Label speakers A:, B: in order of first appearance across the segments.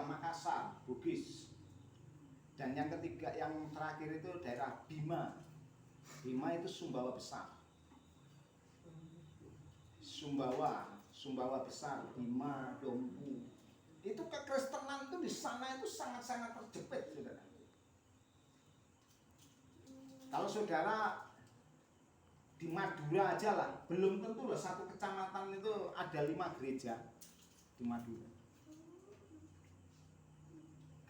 A: daerah Makassar, Bugis. Dan yang ketiga, yang terakhir itu daerah Bima. Bima itu Sumbawa besar. Sumbawa besar, Bima, Dompu. Itu kekristenan itu di sana itu sangat-sangat terjepit, saudara. Kalau saudara di Madura aja lah, belum tentu loh satu kecamatan itu ada 5 gereja di Madura.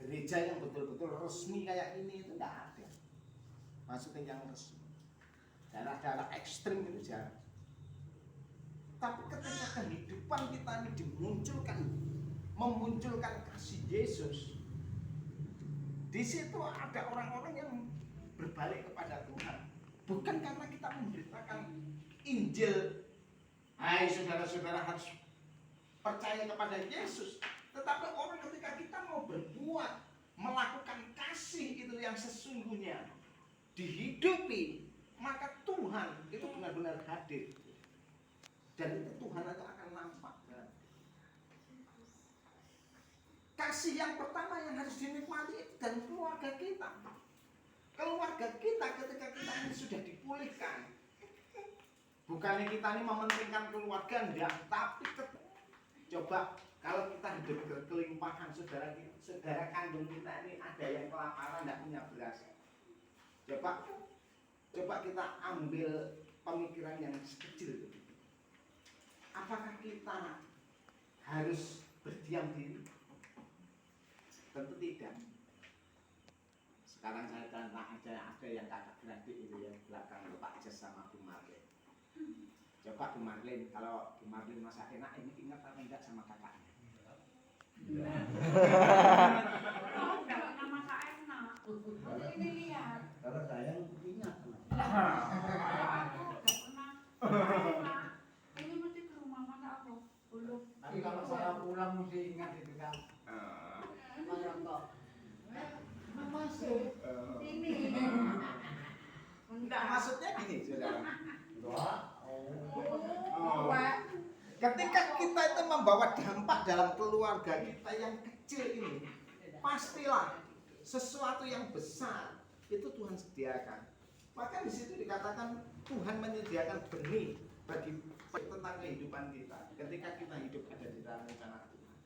A: Gereja yang betul-betul resmi kayak ini itu enggak ada. Maksudnya yang resmi. Daerah-daerah ekstrim itu jarang. Tapi ketika kehidupan kita ini memunculkan kasih Yesus, di situ ada orang-orang yang berbalik kepada Tuhan. Bukan karena kita memberitakan Injil, hai saudara-saudara harus percaya kepada Yesus, tetapi orang ketika kita mau berbuat, melakukan kasih itu yang sesungguhnya dihidupi, maka Tuhan itu benar-benar hadir. Dan itu Tuhan itu akan nampak. Kasih yang pertama yang harus dinikmati dan keluarga kita. Keluarga kita ketika kita ini sudah dipulihkan. Bukannya kita ini mementingkan keluarga, enggak. Tapi coba kalau kita hidup berkelimpahan, saudara kandung kita ini ada yang kelaparan, enggak punya beras. Coba kita ambil pemikiran yang kecil. Apakah kita harus berdiam diri? Tentu tidak. Sekarang saya tanya ada yang kakak beradik itu yang belakang Pak Jes sama Bu Marlin. Coba Bu Marlin, kalau Bu Marlin masak enak, ini ingat apa enggak sama kakaknya?
B: Nama Kak enak. Ini lihat.
C: Kalau saya ingat.
B: Aku enggak pernah. Ini mesti ke rumah masak apa? Belum.
C: Tapi kalau saya pulang mesti ingat itu kan.
B: Mana kok?
C: Masuk.
B: Ini.
A: Enggak, maksudnya gini, saudara.
B: Wah.
A: Ketika kita itu membawa dampak dalam keluarga kita yang kecil ini, pastilah sesuatu yang besar itu Tuhan sediakan. Maka di situ dikatakan Tuhan menyediakan benih bagi tentang kehidupan kita. Ketika kita hidup ada di dalam rencana Tuhan,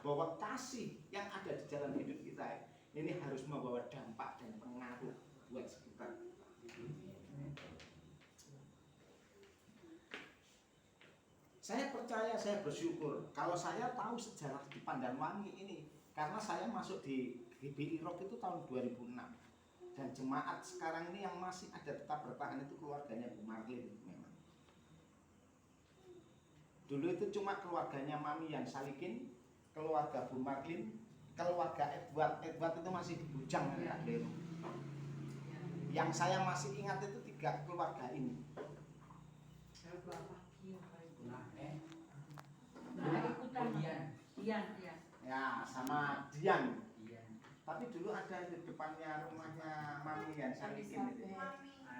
A: bahwa kasih yang ada di dalam hidup kita ini harus membawa dampak dan pengaruh buat sekitar. Saya percaya, saya bersyukur kalau saya tahu sejarah di Pandanwangi ini, karena saya masuk di GBI Rock itu tahun 2006, dan jemaat sekarang ini yang masih ada tetap bertahan itu keluarganya Bu Marlin memang. Dulu itu cuma keluarganya Mami yang Salikin, keluarga Bu Marlin, keluarga Edward itu masih di Bujang ya. Yang saya masih ingat itu 3 keluarga ini.
B: Dian.
A: Ya, sama Dian. Tapi dulu ada di depannya rumahnya Mami yang Salikin itu.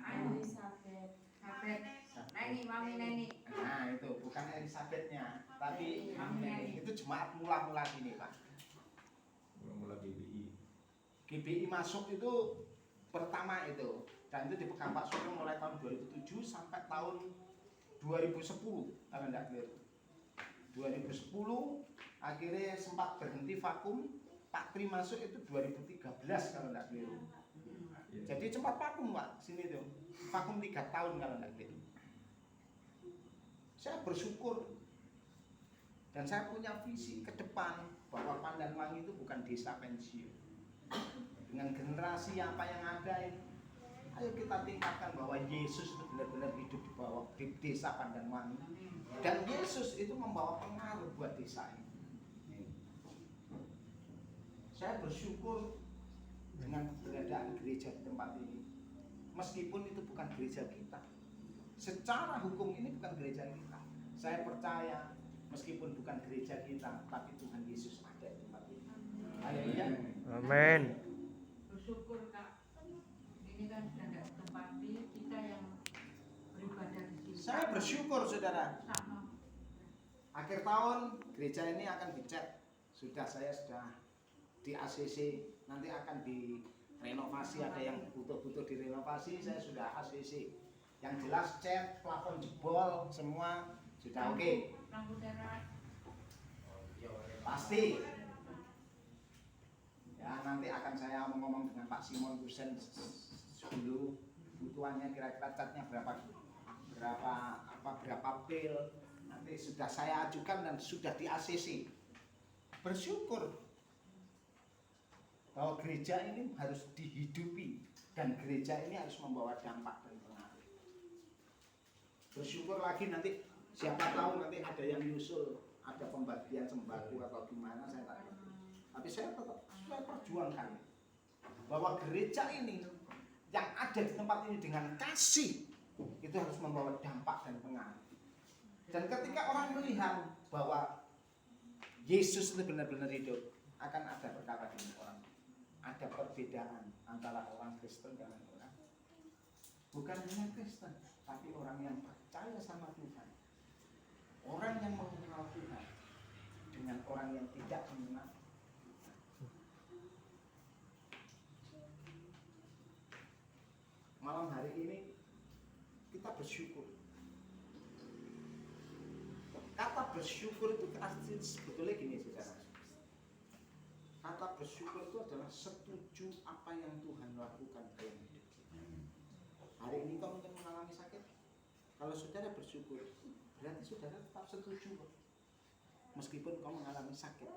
B: Elizabeth. Mami.
A: Nah itu bukan Elizabethnya, tapi Mami Neni. Itu jemaat mula-mula sini Pak.
D: Mula GBI.
A: GBI masuk itu pertama itu, dan itu dipegang Pak Sugeng mulai tahun 2007 sampai tahun 2010 kalau enggak keliru. 2010 akhirnya sempat berhenti vakum. Pak Tri masuk itu 2013 kalau enggak keliru. Jadi sempat vakum Pak sini tuh, vakum 3 tahun kalau enggak keliru. Saya bersyukur dan saya punya visi ke depan bahwa Pandanwangi itu bukan desa pensiun. Dengan generasi apa yang ada ini, ayo kita tingkatkan bahwa Yesus itu benar-benar hidup di bawah di desa Pandanwangi, dan Yesus itu membawa pengaruh buat desa ini. Saya bersyukur dengan keberadaan gereja di tempat ini, meskipun itu bukan gereja kita. Secara hukum ini bukan gereja kita. Saya percaya meskipun bukan gereja kita, tapi Tuhan Yesus ada di tempat ini. Haleluya.
E: Amin.
B: Bersyukur Kak. Ini kan sudah tidak ditempati, kita yang beribadah di sini.
A: Saya bersyukur saudara.
B: Sama.
A: Akhir tahun gereja ini akan dicat. Saya sudah di ACC nanti akan direnovasi, ada yang butuh direnovasi, saya sudah ACC. Yang jelas cat, plafon jebol, semua sudah oke.
B: Lampu teras.
A: Pasti. Ya nanti akan saya ngomong dengan Pak Simon Kusen dulu kebutuhannya kira-kira catnya berapa pil. Nanti sudah saya ajukan dan sudah di ACC. Bersyukur bahwa gereja ini harus dihidupi dan gereja ini harus membawa dampak dan pengaruh. Bersyukur lagi nanti siapa tahu nanti ada yang nyusul, ada pembagian sembako atau gimana saya tak ngerti. Tapi saya tetap saya perjuangkan bahwa gereja ini yang ada di tempat ini dengan kasih itu harus membawa dampak dan pengaruh. Dan ketika orang melihat bahwa Yesus itu benar-benar hidup, akan ada perkara di orang. Ada perbedaan antara orang Kristen dengan orang bukan hanya Kristen, tapi orang yang percaya sama Tuhan, orang yang mengenal Tuhan dengan orang yang tidak mengenal. Malam hari ini kita bersyukur. Kata bersyukur itu artinya sebetulnya gini saudara. Kata bersyukur itu adalah setuju apa yang Tuhan lakukan dalam hidup kita. Hari ini kamu yang mengalami sakit, kalau saudara bersyukur, berarti saudara tetap setuju meskipun kamu mengalami sakit.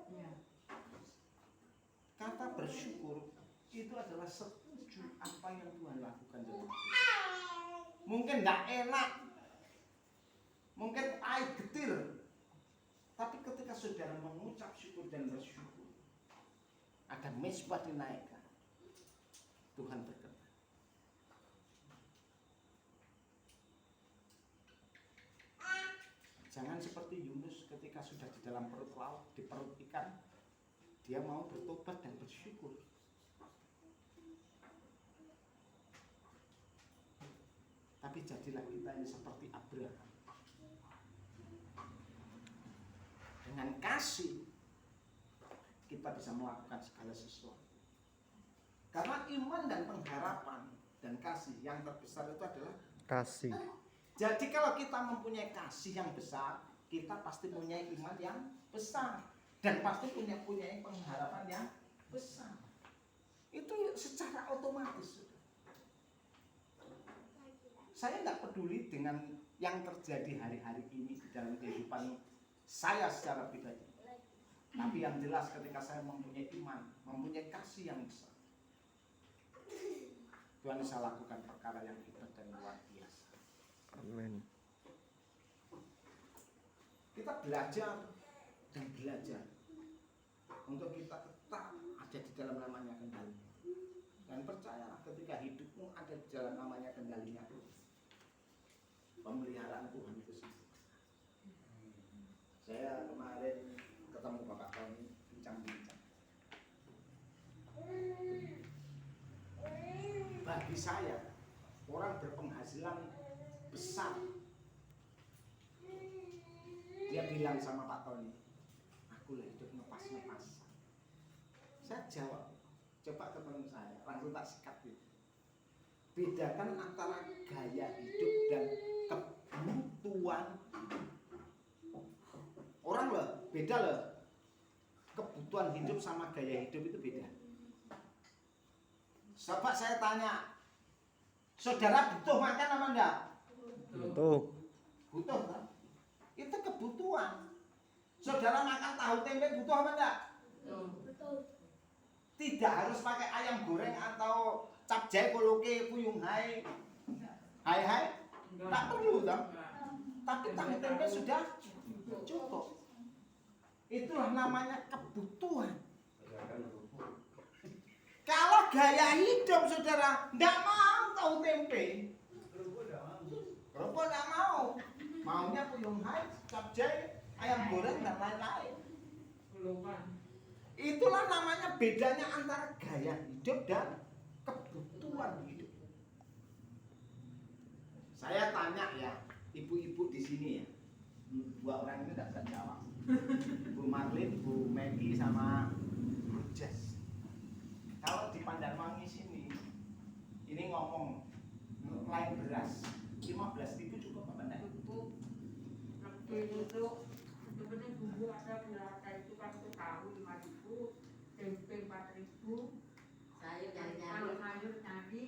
A: Kata bersyukur itu adalah setuju apa yang Tuhan lakukan dalam hidup. Mungkin tidak enak, mungkin pahit getir, tapi ketika saudara mengucap syukur dan bersyukur, ada mezbah dinaikkan, Tuhan berkenan. Jangan seperti Yunus ketika sudah di dalam perut laut, di perut ikan, dia mau bertobat dan bersyukur. Tapi jadilah kita ini seperti Abraham. Dengan kasih kita bisa melakukan segala sesuatu. Karena iman dan pengharapan dan kasih yang terbesar itu adalah
E: Kasih.
A: jadi kalau kita mempunyai kasih yang besar, kita pasti mempunyai iman yang besar dan pasti punya pengharapan yang besar. Itu secara otomatis. Saya tidak peduli dengan yang terjadi hari-hari ini di dalam kehidupan saya secara pribadi. Tapi yang jelas ketika saya mempunyai iman, mempunyai kasih yang besar, Tuhan bisa lakukan perkara yang hebat dan luar biasa.
E: Amin.
A: Kita belajar dan belajar untuk kita tetap ada di dalam namanya kendalinya. Dan percayalah ketika hidupmu ada di dalam namanya kendalinya, pemeliharaan Tuhan itu sendiri. Saya kemarin ketemu Bapak Tony, bincang-bincang. Bagi saya, orang berpenghasilan besar, dia bilang sama Pak Tony, aku lah hidup ngepas-ngepas. Saya jawab, coba ketemu saya, langsung tak sikat gitu. Bedakan antara gaya hidup dan kebutuhan. Orang loh, beda loh. Kebutuhan hidup sama gaya hidup itu beda. Coba saya tanya, saudara butuh makan apa enggak?
E: Butuh.
A: Butuh kan? Itu kebutuhan. Saudara makan tahu tempe butuh apa enggak? Tidak harus pakai ayam goreng atau capjay koloke puyung hai. Hai. Tak perlu dong. Tapi tahu tempe sudah cukup. Itulah namanya kebutuhan. Kalau gaya hidup saudara enggak mau tahu tempe, kerupuk enggak mau, maunya puyung hai, capjay, ayam goreng dan lain-lain. Itulah namanya bedanya antara gaya hidup dan kebutuhan hidup. Saya tanya ya, ibu-ibu di sini ya, dua orang ini tidak bisa jawab. Bu Marlin, Bu Maggie sama Bu Jess.
B: itu sebenarnya bumbu ada berapa itu kan itu tahu 5.000, tempe 4.000.
F: Sayur
B: Kalau
F: nyari-nyari.
B: sayur nyari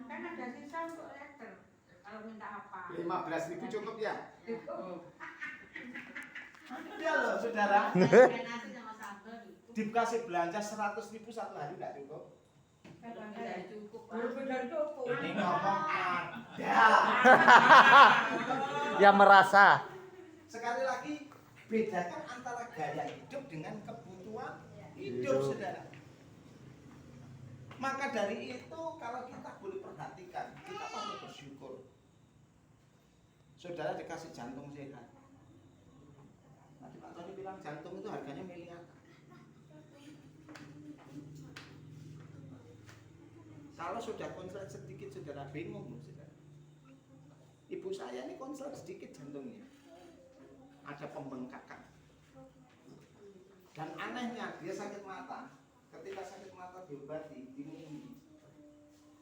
B: kan ada sisa untuk letter. Kalau minta apa?
A: 15.000 cukup ya?
B: Cukup.
A: Iya loh saudara.
F: Kayak nasi sama sambal gitu.
A: Dikasih belanja 100.000 satu hari nggak cukup.
F: Tidak cukup, Pak.
B: Benar cukup.
A: Ini ngomong ada.
E: Ya merasa.
A: Sekali lagi bedakan antara gaya hidup dengan kebutuhan hidup
E: Hidup.
A: saudara. Maka dari itu kalau kita boleh perhatikan, kita patut bersyukur. Saudara dikasih jantung sehat. Tadi Pak Tony bilang jantung itu harganya miliaran. Kalau sudah konslet sedikit saudara bingung loh saudara. Ibu saya ini konslet sedikit jantungnya. Ada pembengkakan. Dan anehnya dia sakit mata. Ketika sakit mata diobati,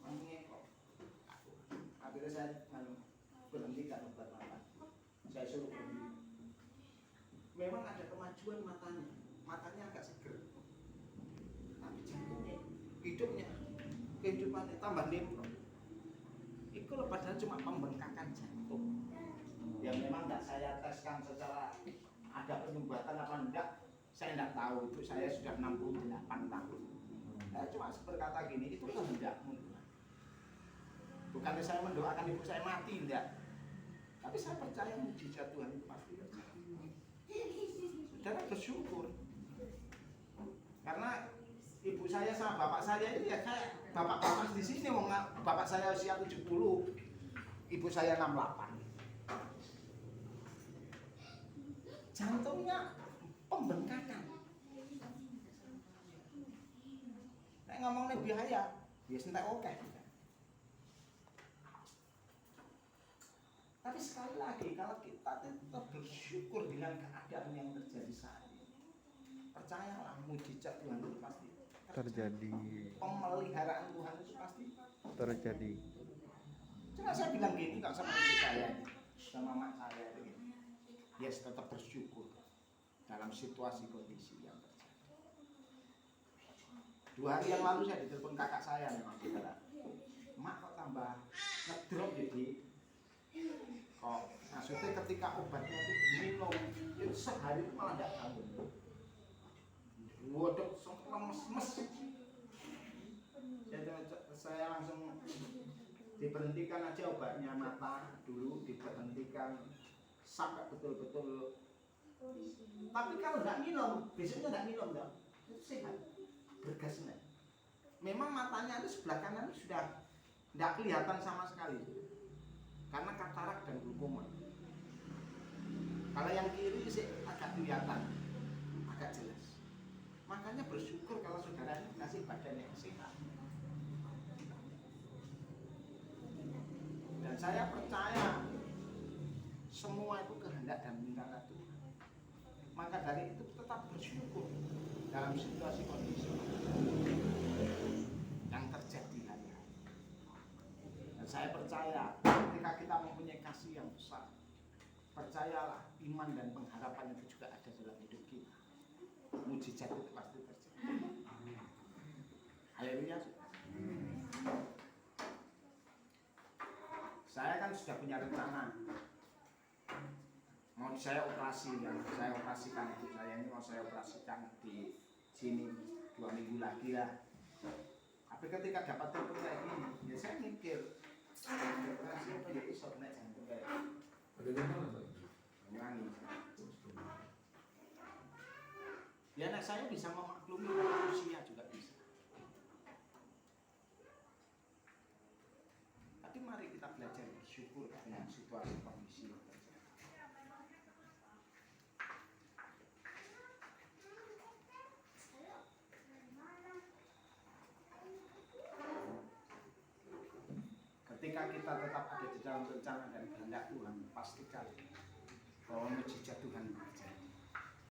A: mengekor. Akhirnya saya berhentikan obat mata. Saya suruh berhenti. Memang ada kemajuan matanya. Matanya agak seger. Tapi jantungnya, hidupnya, kehidupannya tambah nempel. Itu loh padahal cuma pembengkakan jantung. Yang memang nggak saya teskan secara ada penyumbatan apa enggak. Saya tidak tahu, itu saya sudah 68 tahun. Saya cuma berkata gini, itu kehendakmu. Bukannya saya mendoakan ibu saya mati, enggak. Tapi saya percaya mujizat Tuhan itu pasti terjadi. Saudara bersyukur. Karena ibu saya sama bapak saya ini ya kayak bapak-bapak di sini, bapak saya usia 70, ibu saya 68. Jantungnya pembengkakan. Nek ngomongnya biaya, ya sentak oke. Tapi sekali lagi kalau kita tetap bersyukur dengan keadaan yang terjadi saat ini, percayalah mujizat Tuhan itu pasti
E: Terjadi.
A: Pemeliharaan Tuhan itu pasti
E: Terjadi.
A: Cuma saya bilang gini kok sama ibu saya, sama mak saya itu gini. Ya tetap bersyukur dalam situasi kondisi yang terjadi. 2 hari yang lalu saya ditelepon kakak saya memang saudara. Mak kok tambah ngedrop jadi kok maksudnya ketika obatnya itu minum itu sehari itu malah tidak tahu. Waduh, lemes-mes. Saya langsung diberhentikan aja obatnya mata dulu, diberhentikan sampai betul-betul. Tapi kalau nggak minum, besoknya nggak minum dong, itu sehat, bergasnya. Memang matanya itu sebelah kanan itu sudah nggak kelihatan sama sekali, karena katarak dan glaukoma. Kalau yang kiri sih agak kelihatan, agak jelas. Makanya bersyukur kalau saudara ini kasih badan yang sehat. Dan saya percaya semua itu kehendak dan rencana Tuhan. Maka dari itu tetap bersyukur dalam situasi kondisi yang terjadi hari-hari. Dan saya percaya ketika kita mempunyai kasih yang besar, percayalah iman dan pengharapan itu juga ada dalam hidup kita. Mujizat itu pasti terjadi. Haleluya. Saya kan sudah punya rencana. Mau saya operasi, yang saya operasikan ibu saya ini mau saya operasikan di sini 2 minggu lagi lah. Tapi ketika dapat telepon kayak gini, ya saya mikir operasi apa ya iso kena jantung kayak Banyuwangi. Ya anak saya bisa memaklumi usia juga bisa. Tapi mari kita belajar bersyukur dengan situasi kondisi yang terjadi. Ketika kita tetap ada di dalam rencana dan kehendak Tuhan, pastikan